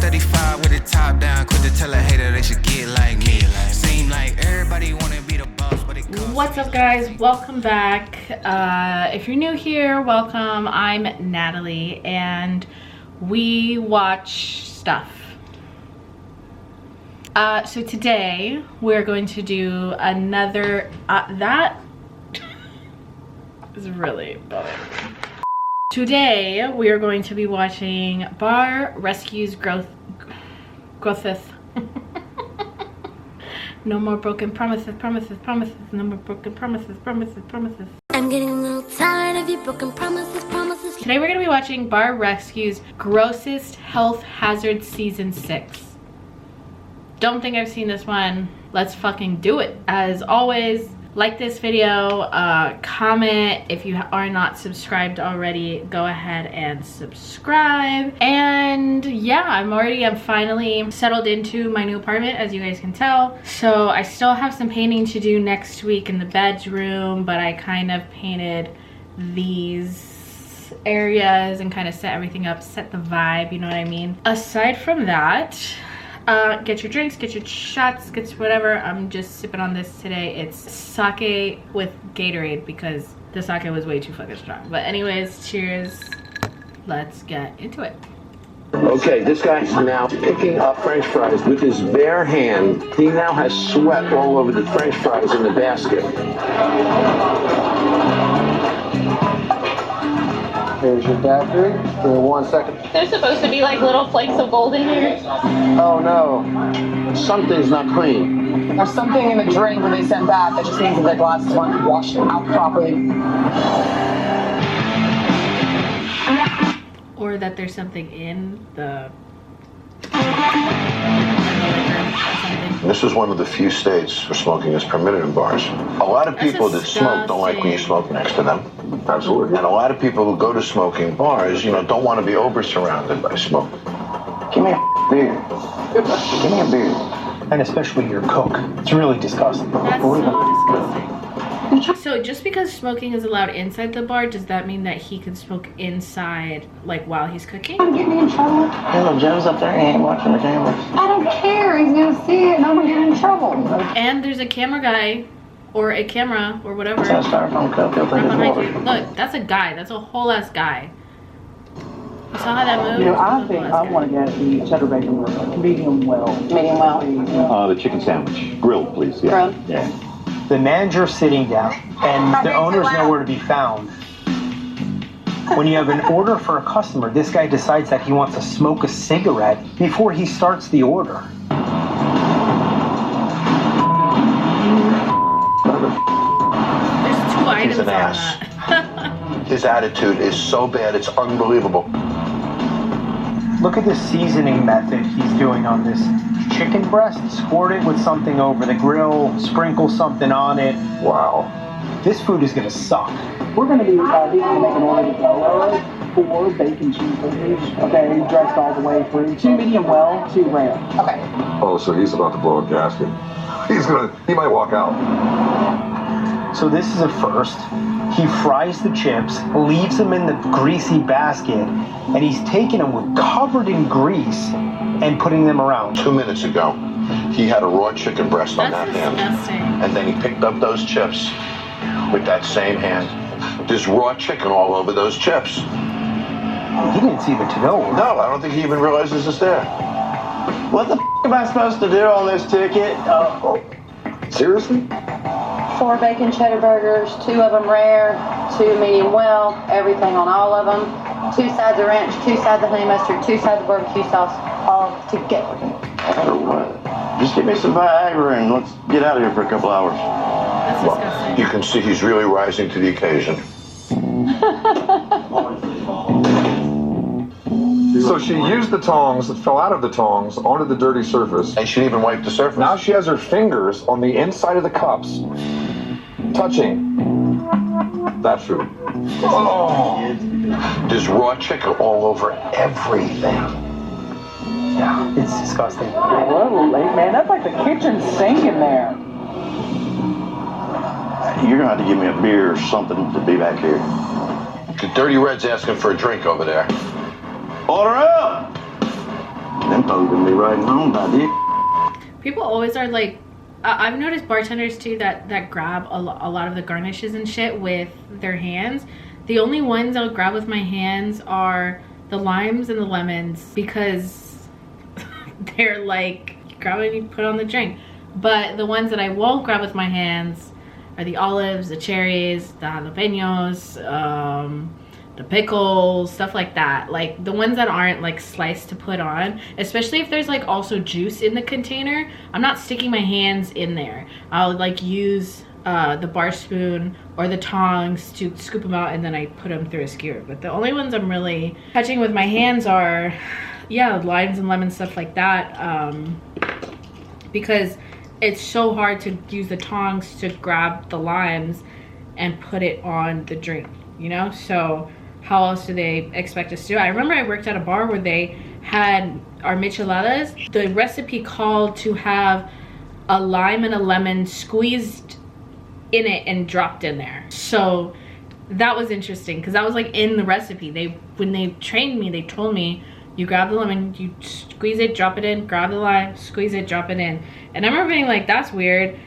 35 with the top down. Quit to tell a hater they should get like me. Seem like everybody wanna be the boss, but it costs. What's up, guys? Welcome back. If you're new here, welcome. I'm Natalie, and we watch stuff. So today we're going to do another. That is really bothering me. Today we are going to be watching Bar Rescue's GROSSEST. No more broken promises, promises, promises. No more broken promises, promises, promises. I'm getting a little tired of your broken promises, promises. Today we're going to be watching Bar Rescue's Grossest Health Hazard Season 6. Don't think I've seen this one. Let's fucking do it. As always, like this video, comment. If you are not subscribed already, go ahead and subscribe. And yeah, I'm finally settled into my new apartment, as you guys can tell. So I still have some painting to do next week in the bedroom, but I kind of painted these areas and kind of set everything up, set the vibe, you know what I mean? Aside from that, get your drinks, get your shots, get whatever. I'm just sipping on this today. It's sake with Gatorade because the sake was way too fucking strong. But anyways, cheers. Let's get into it. Okay, this guy's now picking up French fries with his bare hand. He now has sweat all over the French fries in the basket. Here's your daiquiri. Give me 1 second. There's supposed to be like little flakes of gold in here. Oh no, something's not clean. There's something in the drink when they sent back that just means that their glasses weren't washed out properly. Or that there's something in the... This is one of the few states where smoking is permitted in bars. A lot of people that smoke don't like when you smoke next to them. Absolutely. And a lot of people who go to smoking bars, don't want to be over-surrounded by smoke. Give me a beer. Give me a beer. And especially your Coke. It's really disgusting. That's so disgusting. So just because smoking is allowed inside the bar, does that mean that he can smoke inside, like while he's cooking? I'm getting in trouble. Hello, Joe's up there. He ain't watching the cameras. I don't care. He's gonna see it and I'm gonna get in trouble. And there's a camera guy, or a camera, or whatever. It's a styrofoam cup. He'll Right take his behind water. you. Look, that's a guy. That's a whole ass guy. You saw how that moved? I think I want to get the cheddar bacon medium well. Medium well. The chicken sandwich. Grilled, please. Yeah. Grilled? Yeah. The manager's sitting down, and the owner's nowhere to be found. When you have an order for a customer, this guy decides that he wants to smoke a cigarette before he starts the order. There's 2 items He's an on ass. that. His attitude is so bad, it's unbelievable. Look at the seasoning method he's doing on this chicken breast. Squirt it with something over the grill, sprinkle something on it. Wow. This food is gonna suck. We're gonna be he's gonna make an order to go 4 bacon cheeseburgers. Okay, dressed all the way through. 2 medium well, 2 rare. Okay. Oh, so he's about to blow a gasket. He might walk out. So this is a first. He fries the chips, leaves them in the greasy basket, and he's taking them covered in grease and putting them around. 2 minutes ago, he had a raw chicken breast on that That's hand. disgusting. And then he picked up those chips with that same hand. There's raw chicken all over those chips. He didn't see the to-go order. No, I don't think he even realizes it's there. What the am I supposed to do on this ticket? Seriously? 4 bacon cheddar burgers, 2 of them rare, 2 medium well, everything on all of them. 2 sides of ranch, 2 sides of honey mustard, 2 sides of barbecue sauce, all together. Just give me some Viagra and let's get out of here for a couple hours. That's disgusting. You can see he's really rising to the occasion. So she used the tongs that fell out of the tongs onto the dirty surface. And she didn't even wipe the surface. Now she has her fingers on the inside of the cups, touching that food. Oh! There's raw chicken all over everything. Yeah, it's disgusting. A little late, man. That's like the kitchen sink in there. You're gonna have to give me a beer or something to be back here. The Dirty Red's asking for a drink over there. Order up! Them folks riding home, buddy. People always are like, I've noticed bartenders too that grab a lot of the garnishes and shit with their hands. The only ones I'll grab with my hands are the limes and the lemons because they're like, you grab it and you put on the drink. But the ones that I won't grab with my hands are the olives, the cherries, the jalapenos, the pickles, stuff like that. Like the ones that aren't like sliced to put on, especially if there's like also juice in the container, I'm not sticking my hands in there. I'll like use the bar spoon or the tongs to scoop them out and then I put them through a skewer. But the only ones I'm really touching with my hands are, yeah, limes and lemons, stuff like that. Because it's so hard to use the tongs to grab the limes and put it on the drink, you know? So how else do they expect us to do it? I remember I worked at a bar where they had our micheladas. The recipe called to have a lime and a lemon squeezed in it and dropped in there. So that was interesting because that was like in the recipe. When they trained me, they told me, you grab the lemon, you squeeze it, drop it in, grab the lime, squeeze it, drop it in. And I remember being like, that's weird.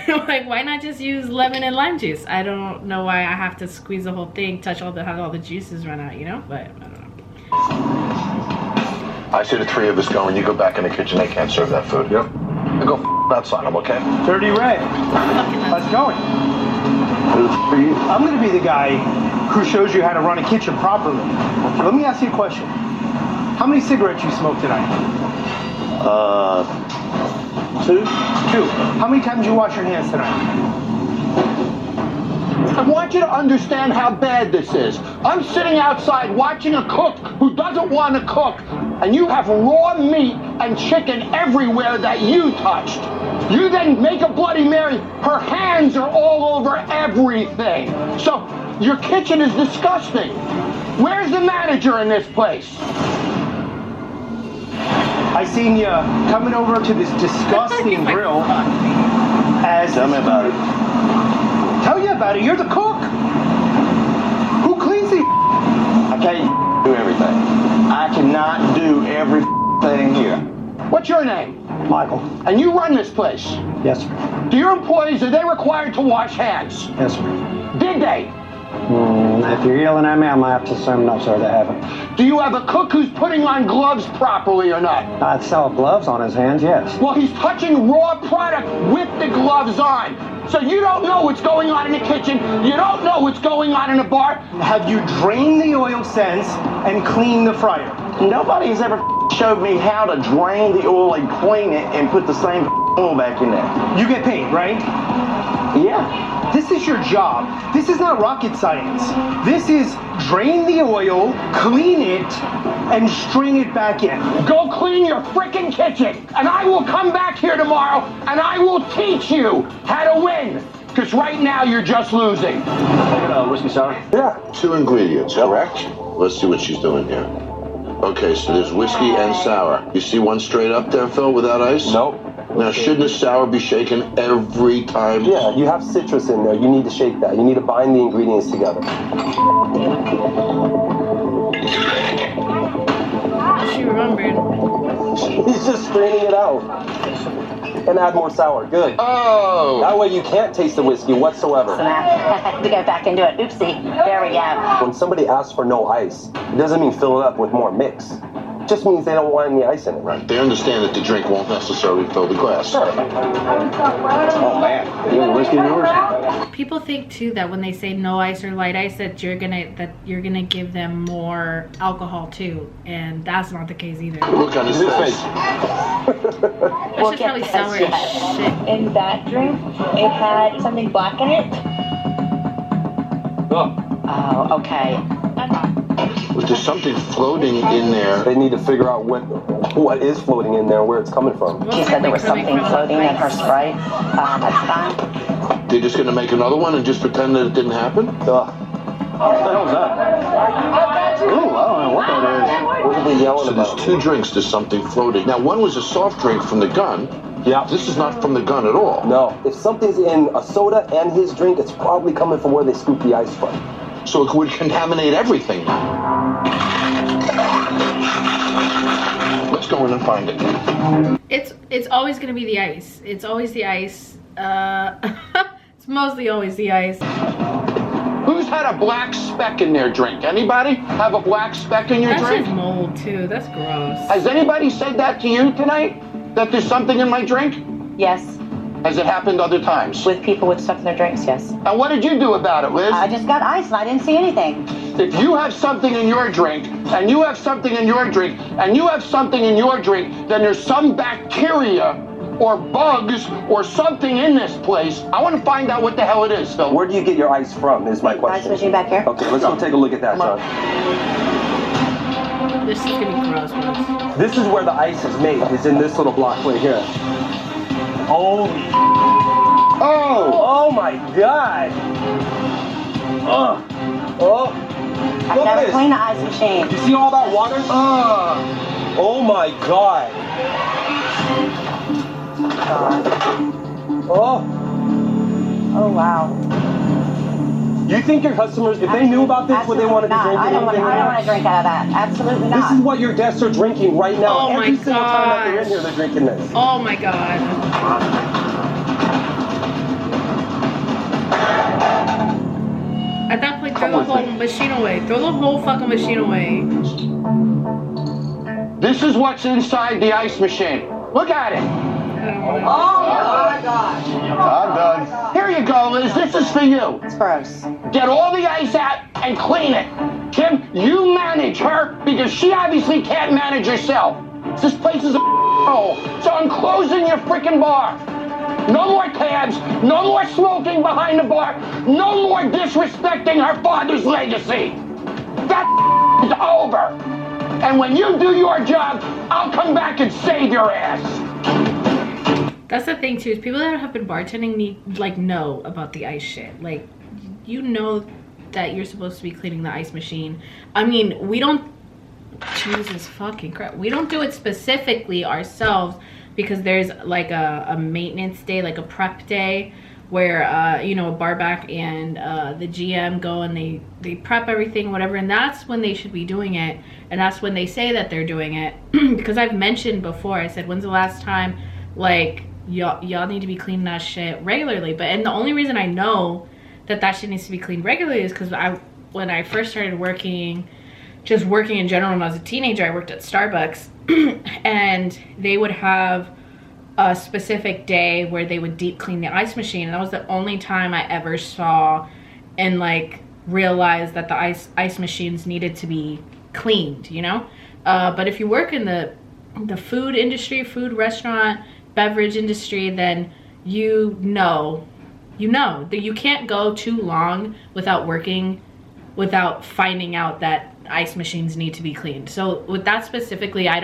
Like, why not just use lemon and lime juice? I don't know why I have to squeeze the whole thing, have all the juices run out, you know? But I don't know. I see the three of us go and you go back in the kitchen. They can't serve that food. Yep. And go outside them, okay? Dirty Red. Let's go. I'm gonna be the guy who shows you how to run a kitchen properly. Let me ask you a question. How many cigarettes you smoked tonight? 2. How many times you wash your hands tonight? I want you to understand how bad this is. I'm sitting outside watching a cook who doesn't want to cook, and you have raw meat and chicken everywhere that you touched. You then make a Bloody Mary. Her hands are all over everything. So your kitchen is disgusting. Where's the manager in this place? I seen you coming over to this disgusting grill. Tell me about it. Tell you about it. You're the cook. Who cleans it? I can't do everything. I cannot do everything here. What's your name? Michael. And you run this place? Yes, sir. Do your employees, are they required to wash hands? Yes, sir. Did they? If you're yelling at me, I might have to assume no, sir, they haven't. Do you have a cook who's putting on gloves properly or not? I'd sell gloves on his hands, yes. Well, he's touching raw product with the gloves on. So you don't know what's going on in the kitchen. You don't know what's going on in a bar. Have you drained the oil since and cleaned the fryer? Nobody's ever showed me how to drain the oil and clean it and put the same oil back in there. You get paid, right? Yeah. This is your job. This is not rocket science. This is drain the oil, clean it, and string it back in. Go clean your frickin' kitchen, and I will come back here tomorrow, and I will teach you how to win. Because right now, you're just losing. Whiskey sour? Yeah. 2 ingredients, correct? Let's see what she's doing here. Okay, so there's whiskey and sour. You see one straight up there, Phil, without ice? Nope. Now, shouldn't the sour be shaken every time? Yeah, you have citrus in there. You need to shake that. You need to bind the ingredients together. She remembered. He's just straining it out. And add more sour. Good. Oh! That way you can't taste the whiskey whatsoever. So now I have to go back and do it. Oopsie. There we go. When somebody asks for no ice, it doesn't mean fill it up with more mix. It just means they don't want any ice in it. Right. They understand that the drink won't necessarily fill the glass. Sure. Oh, man. You want whiskey in yours? People think too that when they say no ice or light ice that you're gonna give them more alcohol too, and that's not the case either. Look on his face. That's just probably sour as shit. In that drink, it had something black in it. Oh, okay. Was there something floating in there? They need to figure out what is floating in there and where it's coming from. She said there was something floating in her Sprite. That's fine. They're just going to make another one and just pretend that it didn't happen? What the hell is that? Ooh, I don't know what that is. What are they yelling about? So there's 2 drinks, there's something floating. Now, one was a soft drink from the gun. Yeah. This is not from the gun at all. No. If something's in a soda and his drink, it's probably coming from where they scoop the ice from. So it would contaminate everything. Let's go in and find it. It's always gonna be the ice. It's always the ice. It's mostly always the ice. Who's had a black speck in their drink? Anybody have a black speck in your drink? That's just mold too. That's gross. Has anybody said that to you tonight? That there's something in my drink? Yes. Has it happened other times? With people with stuff in their drinks, yes. And what did you do about it, Liz? I just got ice and I didn't see anything. If you have something in your drink, and you have something in your drink, and you have something in your drink, then there's some bacteria or bugs or something in this place. I want to find out what the hell it is, Phil. Where do you get your ice from, is my question. Ice machine back here. Okay, let's go take a look at that, John. This is gonna be gross. This is where the ice is made, is in this little block right here. Oh my God! I've never cleaned the ice machine. You see all that water? Oh my God! Oh wow. You think your customers, if they knew about this, would they want to be drinking? I don't want to drink out of that. Absolutely not. This is what your guests are drinking right now. Oh my Every single time that they're in gosh. here, they're drinking this. Oh my God. At that point, throw the whole machine away. Throw the whole fucking machine away. This is what's inside the ice machine. Look at it. Oh my gosh. I'm done. Here you go, Liz. This is for you. It's gross. Get all the ice out and clean it. Kim, you manage her because she obviously can't manage herself. This place is a hole. So I'm closing your freaking bar. No more tabs, no more smoking behind the bar, no more disrespecting her father's legacy. That is over. And when you do your job, I'll come back and save your ass. That's the thing too, is people that have been bartending know about the ice shit. Like, you know that you're supposed to be cleaning the ice machine. I mean, we don't, Jesus fucking Christ, we don't do it specifically ourselves because there's like a maintenance day, like a prep day where, you know, a bar back and the GM go and they prep everything, whatever, and that's when they should be doing it. And that's when they say that they're doing it. Because I've mentioned before, I said, when's the last time, like, y'all need to be cleaning that shit regularly. And the only reason I know that shit needs to be cleaned regularly is because when I first started working, just working in general when I was a teenager, I worked at Starbucks. And they would have a specific day where they would deep clean the ice machine. And that was the only time I ever saw and like realized that the ice machines needed to be cleaned, you know? But if you work in the food industry, food, restaurant, beverage industry, then you know that you can't go too long without finding out that ice machines need to be cleaned. So with that specifically, I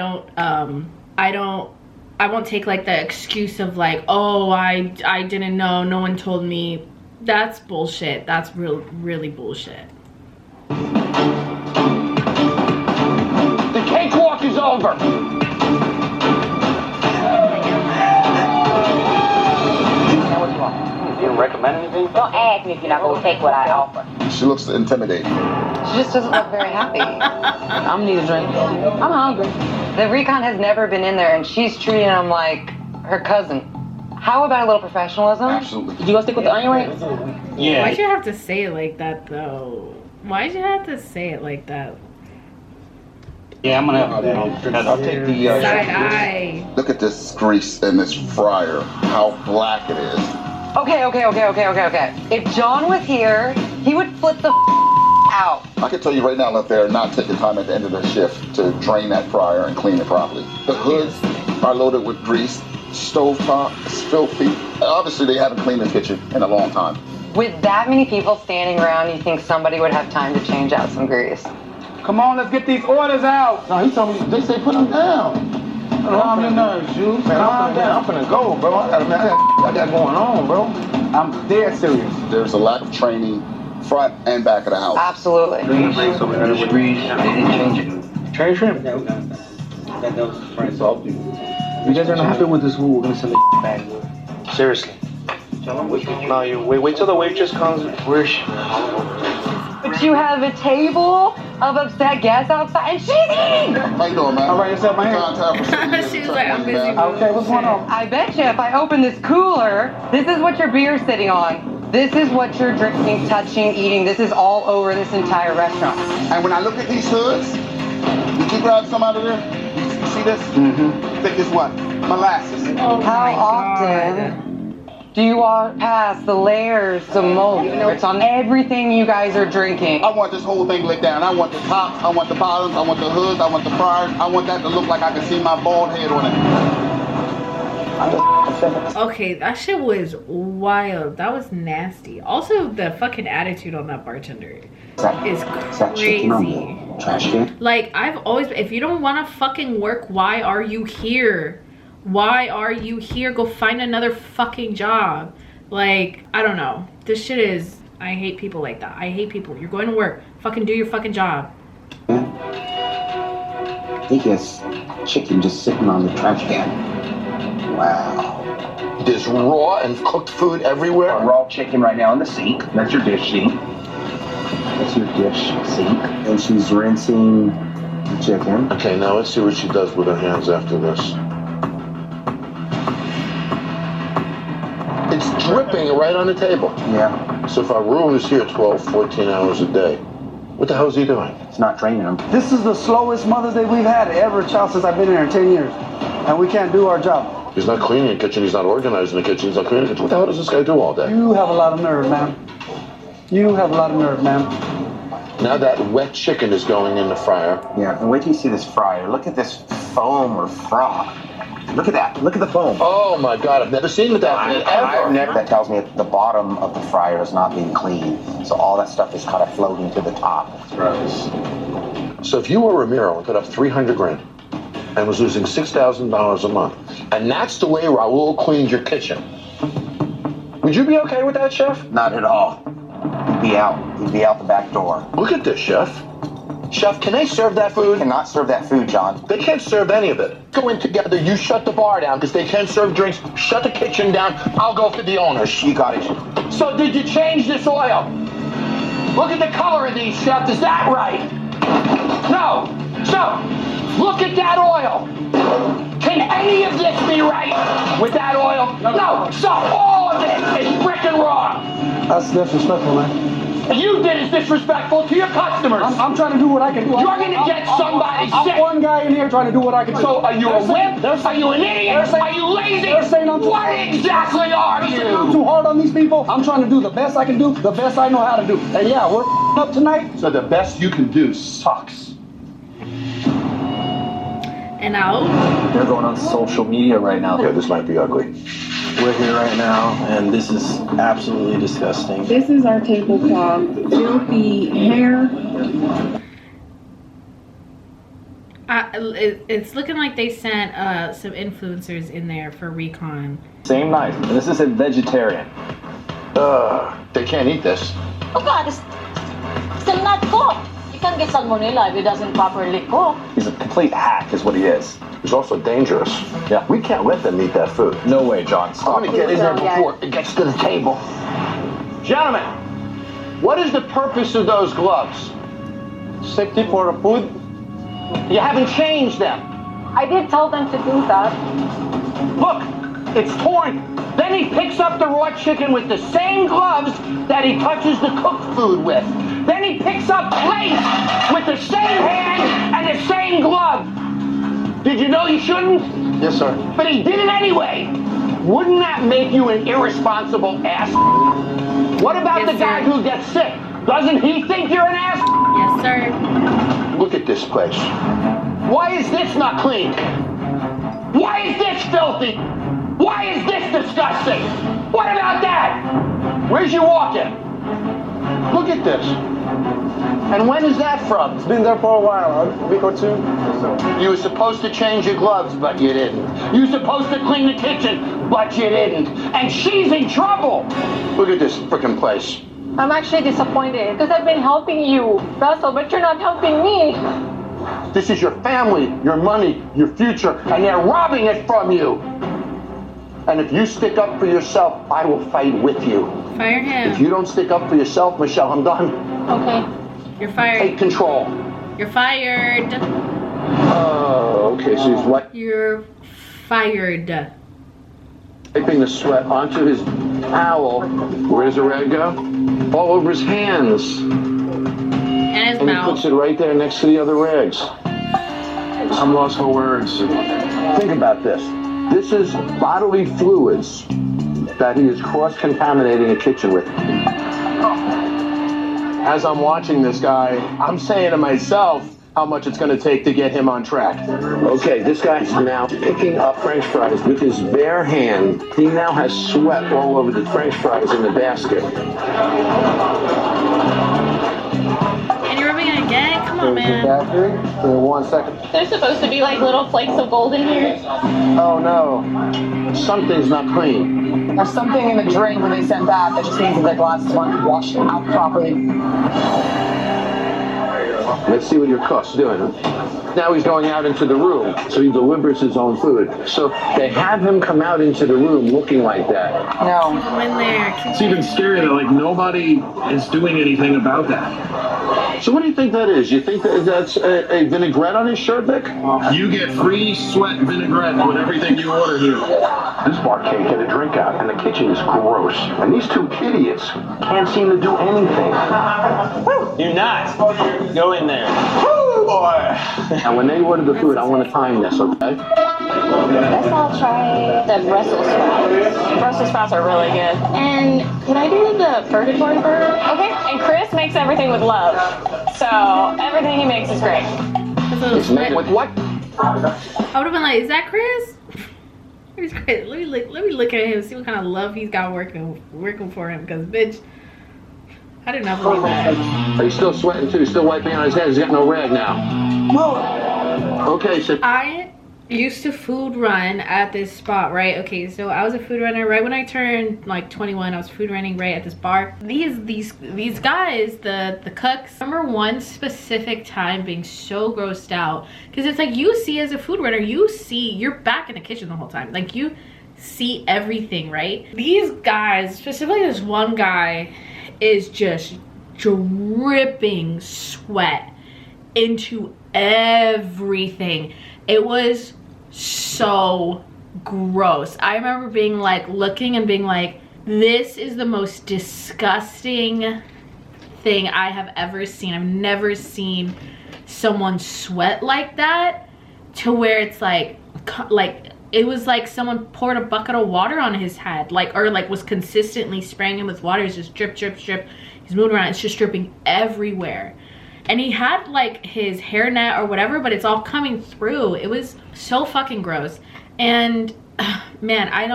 won't take like the excuse of like, oh, I didn't know, no one told me. That's bullshit. That's really bullshit. The cakewalk is over. You don't recommend anything? Don't ask me if you're not going to take what I offer. She looks intimidating. She just doesn't look very happy. I'm need a drink. I'm hungry. The recon has never been in there, and she's treating him like her cousin. How about a little professionalism? Absolutely. Did you go stick with the onion rings? Yeah. Why'd you have to say it like that, though? Why'd you have to say it like that? Yeah, I'm gonna have I'll take the Side eye. Look at this grease in this fryer. How black it is. Okay. If John was here, he would flip the out. I can tell you right now that they're not taking time at the end of the shift to drain that fryer and clean it properly. The hoods are loaded with grease. Stovetop is filthy. Obviously, they haven't cleaned the kitchen in a long time. With that many people standing around, you think somebody would have time to change out some grease? Come on, let's get these orders out. No, he told me, they say put them down. Calm your nerves, you. Calm down. I'm finna go, bro. I got going on, bro. I'm dead serious. There's a lack of training, front and back of the house. Absolutely. Cherry shrimp. You guys are not happy with this food, we're gonna send it back. Seriously. No, you wait till the waitress comes. But you have a table of upset guests outside, and she's eating! How you doing, man? All right, yourself, my hand. She's like, I'm busy. Okay, what's going on? I bet you if I open this cooler, this is what your beer's sitting on. This is what you're drinking, touching, eating. This is all over this entire restaurant. And when I look at these hoods, did you grab some out of there? You see this? Mm-hmm. Thick as what? Molasses. Oh How often do you walk past the layers of mold? It's on everything you guys are drinking. I want this whole thing licked down. I want the tops, I want the bottoms, I want the hoods, I want the fryers. I want that to look like I can see my bald head on it. Okay, that shit was wild. That was nasty. Also, the fucking attitude on that bartender is crazy. Trash can? Like, I've always, if you don't want to fucking work, why are you here? Why are you here? Go find another fucking job. Like, I don't know. This shit is, I hate people like that. I hate people. You're going to work. Fucking do your fucking job. I think it's chicken just sitting on the trash can. Wow. There's raw and cooked food everywhere. Raw chicken right now in the sink. That's your dish sink. That's your dish sink. And she's rinsing the chicken. Okay, now let's see what she does with her hands after this. It's dripping right on the table. Yeah. So if our rule is here 12, 14 hours a day, what the hell is he doing? It's not training them. This is the slowest Mother's Day we've had ever, child, since I've been here in 10 years. And we can't do our job. He's not cleaning the kitchen, he's not organizing the kitchen, he's not cleaning the kitchen. What the hell does this guy do all day? You have a lot of nerve, man. You have a lot of nerve, man. Now that wet chicken is going in the fryer. Yeah, and wait till you see this fryer. Look at this foam or froth. Look at that. Look at the foam. Oh my God, I've never seen that ever. That tells me that the bottom of the fryer is not being cleaned. So all that stuff is kind of floating to the top. Gross. So if you were Ramiro and put up 300 grand and was losing $6,000 a month, and that's the way Raul cleaned your kitchen, would you be okay with that, chef? Not at all. He'd be out. He'd be out the back door. Look at this, chef. Chef, can they serve that food? They cannot serve that food, John. They can't serve any of it. Go in together, you shut the bar down because they can't serve drinks. Shut the kitchen down. I'll go for the owners. You got it. So did you change this oil? Look at the color of these, chef. Is that right? No. So, look at that oil. Can any of this be right with that oil? No. So all of it is frickin' wrong. That's disrespectful, man. You did is disrespectful to your customers. I'm trying to do what I can do. You're going to get somebody sick. I'm one guy in here trying to do what I can do. So are you a whip? Are you an idiot? Are you lazy? They're saying I'm too what exactly are you? I'm too hard on these people. I'm trying to do the best I can do, the best I know how to do. And yeah, we're up tonight. So the best you can do sucks. And now they're going on social media right now. Yeah, this might be ugly. We're here right now, and this is absolutely disgusting. This is our tablecloth. Filthy hair. It's looking like they sent some influencers in there for recon. Same knife. And this is a vegetarian. They can't eat this. Oh God, it's still not cooked. You can't get salmonella if it doesn't properly cook. He's a complete hack, is what he is. He's also dangerous. Yeah. We can't let them eat that food. No way, John. Stop. I'm going to get in there before it gets to the table. Gentlemen, what is the purpose of those gloves? Safety for the food. You haven't changed them. I did tell them to do that. Look, it's torn. Then he picks up the raw chicken with the same gloves that he touches the cooked food with. Then he picks up plates with the same hand and the same glove. Did you know you shouldn't? Yes, sir. But he did it anyway. Wouldn't that make you an irresponsible ass? What about the guy who gets sick? Doesn't he think you're an ass? Yes, sir. Look at this place. Why is this not clean? Why is this filthy? Why is this disgusting? What about that? Where's your walk-in? Look at this. And when is that from? It's been there for a while, a week or two. You were supposed to change your gloves, but you didn't. You were supposed to clean the kitchen, but you didn't. And she's in trouble. Look at this frickin' place. I'm actually disappointed because I've been helping you, Russell, but you're not helping me. This is your family, your money, your future, and they're robbing it from you. And if you stick up for yourself, I will fight with you. Fire him. If you don't stick up for yourself, Michelle, I'm done. Okay. You're fired. Take control. You're fired. Oh, okay, so he's You're fired. wiping the sweat onto his towel. Where does the rag go? All over his hands. And his And mouth. he puts it right there next to the other rags. I'm lost for words. Think about this. This is bodily fluids that he is cross-contaminating a kitchen with. As I'm watching this guy, I'm saying to myself how much it's going to take to get him on track. Okay, this guy is now picking up French fries with his bare hand. He now has sweat all over the French fries in the basket. And you're rubbing it again? Come on, man. For 1 second. There's supposed to be like little flakes of gold in here. Oh no, something's not clean. There's something in the drain when they sent that that just means that the glasses weren't washed out properly. Let's see what your cook's doing. Now he's going out into the room, so he delivers his own food. So they have him come out into the room looking like that. No. Keep him in there. It's even scarier that like nobody is doing anything about that. So what do you think that is? You think that that's a vinaigrette on his shirt, Vic? You get free sweat vinaigrette with everything you order here. This bar can't get a drink out, and the kitchen is gross. And these two idiots can't seem to do anything. You're not. Go in there. Woo, boy! Now, when they order the food, I want to time this, okay? Let's all try the Brussels sprouts. Brussels sprouts are really good. And can I do the purgatory burger? Okay. And Chris makes everything with love. So everything he makes is great. It's made with what? I would have been like, is that Chris? Where's Chris? Let me look at him, see what kind of love he's got working for him. Because, bitch, I did not believe that. He's still sweating too. He's still wiping on his hands. He's got no rag now. Okay, so I used to food run at this spot, right? Okay, so I was a food runner right when I turned like 21. I was food running right at this bar. These guys, the cooks, I remember one specific time being so grossed out because it's like you see as a food runner, you're back in the kitchen the whole time. Like you see everything, right? These guys, specifically this one guy, is just dripping sweat into everything. It was so gross. I remember being like looking and being like, this is the most disgusting thing I have ever seen. I've never seen someone sweat like that, to where it's like it was like someone poured a bucket of water on his head, or was consistently spraying him with water. It's just drip, drip, drip. He's moving around, it's just dripping everywhere. And he had like his hairnet or whatever, but it's all coming through. It was so fucking gross. And man, I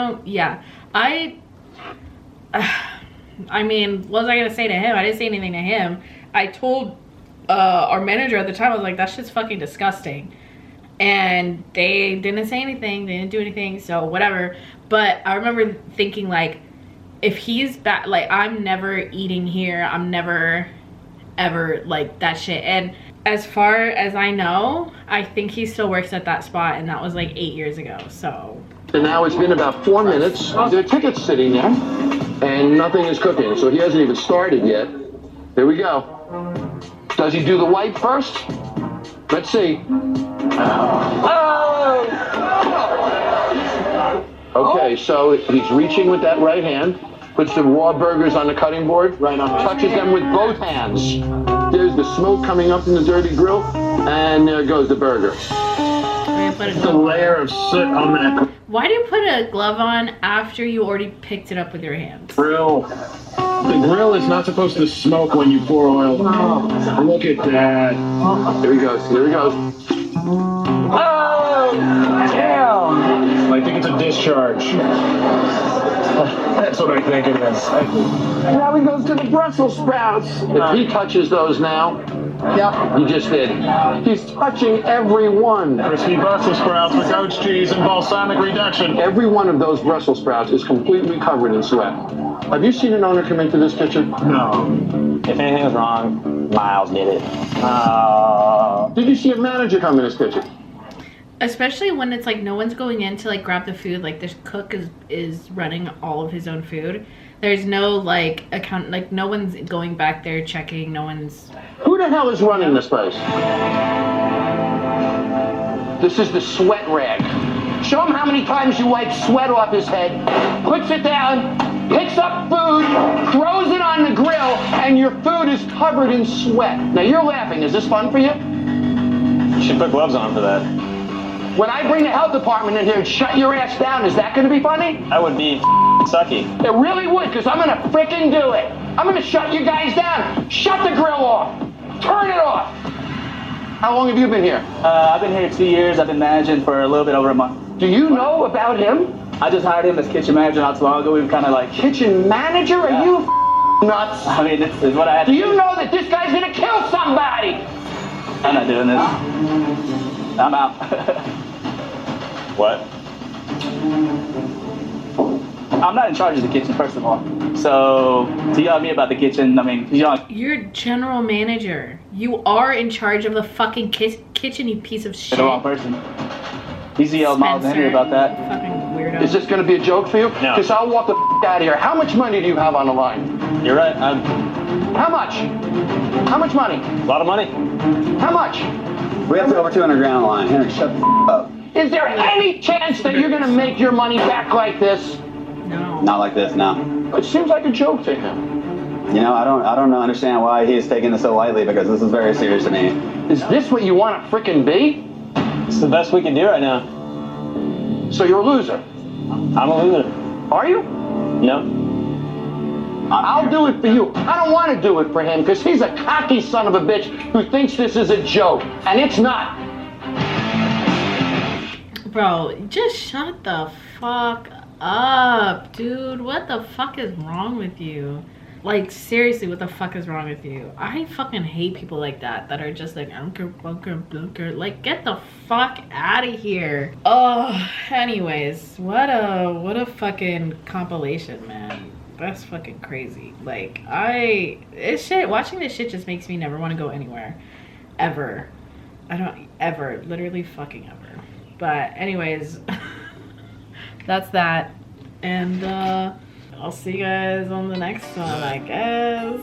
mean, what was I gonna say to him? I didn't say anything to him. I told our manager at the time, I was like, that shit's fucking disgusting. And they didn't say anything, they didn't do anything, so whatever. But I remember thinking like, if he's back, like I'm never eating here, I'm never ever like that shit. And as far as I know, I think he still works at that spot, and that was like 8 years ago. So and now it's been about 4 minutes. There are tickets sitting there, and nothing is cooking. So he hasn't even started yet. Here we go. Does he do the wipe first? Let's see. Okay, so he's reaching with that right hand, puts the raw burgers on the cutting board, touches them with both hands. There's the smoke coming up in the dirty grill, and there goes the burger. The layer of soot on that why do you put a glove on after you already picked it up with your hands? grill. The grill is not supposed to smoke when you pour oil. Look at that. Here he goes, here he goes. Oh, damn. I think it's a discharge. That's what I think it is. And now he goes to the Brussels sprouts. If he touches those now, yep, he just did. He's touching every one. Crispy Brussels sprouts with goat cheese and balsamic reduction. Every one of those Brussels sprouts is completely covered in sweat. Have you seen an owner come into this kitchen? No. If anything was wrong, Miles did it. Did you see a manager come in this kitchen? Especially when it's like no one's going in to like grab the food. Like this cook is running all of his own food. There's no like account, like no one's going back there checking. No one's. Who the hell is running this place? This is the sweat rag. Show him how many times you wipe sweat off his head, puts it down, picks up food, throws it on the grill, and your food is covered in sweat. Now you're laughing. Is this fun for you? You should put gloves on for that. When I bring the health department in here and shut your ass down, is that going to be funny? That would be sucky. It really would, because I'm going to frickin' do it. I'm going to shut you guys down. Shut the grill off. Turn it off. How long have you been here? I've been here 2 years. I've been managing for a little bit over a month. Do you know about him? I just hired him as kitchen manager not too long ago. We've kind of like... Kitchen manager? Yeah. Are you nuts? I mean, it's what I had to do. Do you know that this guy's going to kill somebody? I'm not doing this. I'm out. What? I'm not in charge of the kitchen, first of all. So, to yell at me about the kitchen, I mean, you're general manager. You are in charge of the fucking kitchen, you piece of shit. You're the wrong person. He's yelled Miles Henry about that. Fucking weirdo. Is this going to be a joke for you? No. Because I'll walk the out of here. How much money do you have on the line? You're right. How much? How much money? A lot of money. How much? We have to go over 200 grand on the line. Henry, shut the up. Is there any chance that you're going to make your money back like this? No. Not like this, no. It seems like a joke to him. You know, I don't understand why he's taking this so lightly, because this is very serious to me. Is this what you want to frickin' be? It's the best we can do right now. So you're a loser? I'm a loser. Are you? No. I'll do it for you. I don't want to do it for him because he's a cocky son of a bitch who thinks this is a joke, and it's not. Bro, just shut the fuck up, dude. What the fuck is wrong with you? Like, seriously, what the fuck is wrong with you? I fucking hate people like that are just like, bunker. Like, get the fuck out of here. Oh, anyways, what a fucking compilation, man. That's fucking crazy. Like, watching this shit just makes me never want to go anywhere. Ever. I don't ever, literally fucking ever. But anyways, that's that. And I'll see you guys on the next one, I guess.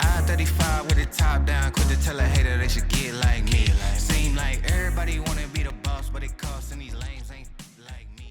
I-35 with the top down, quit to tell a hater they should get like me. Seem like everybody wanna be the boss, but it costs in these